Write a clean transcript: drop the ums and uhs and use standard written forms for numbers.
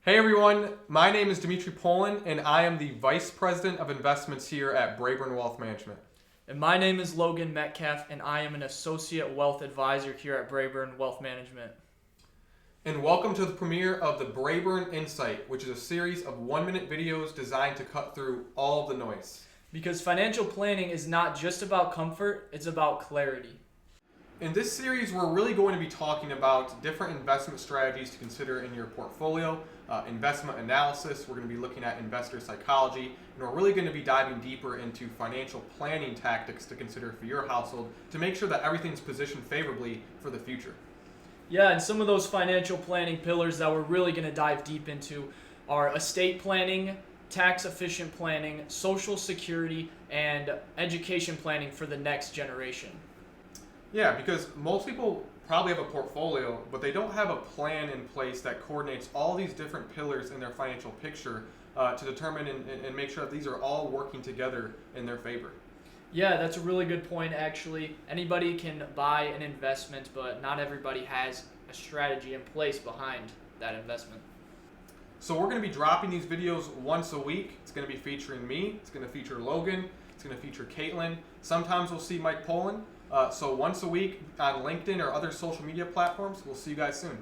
Hey everyone, my name is Dimitri Polin and I am the Vice President of Investments here at Braeburn Wealth Management. And my name is Logan Metcalf, and I am an Associate Wealth Advisor here at Braeburn Wealth Management. And welcome to the premiere of the Braeburn Insight, which is a series of 1-minute videos designed to cut through all of the noise. Because financial planning is not just about comfort, it's about clarity. In this series, we're really going to be talking about different investment strategies to consider in your portfolio, investment analysis. We're going to be looking at investor psychology, and we're really going to be diving deeper into financial planning tactics to consider for your household to make sure that everything's positioned favorably for the future. Yeah, and some of those financial planning pillars that we're really going to dive deep into are estate planning, tax efficient planning, social security, and education planning for the next generation. Yeah, because most people probably have a portfolio, but they don't have a plan in place that coordinates all these different pillars in their financial picture to determine and make sure that these are all working together in their favor. Yeah, that's a really good point, actually. Anybody can buy an investment, but not everybody has a strategy in place behind that investment. So we're going to be dropping these videos once a week. It's going to be featuring me. It's going to feature Logan. It's going to feature Caitlin. Sometimes we'll see Mike Polin. So once a week on LinkedIn or other social media platforms. We'll see you guys soon.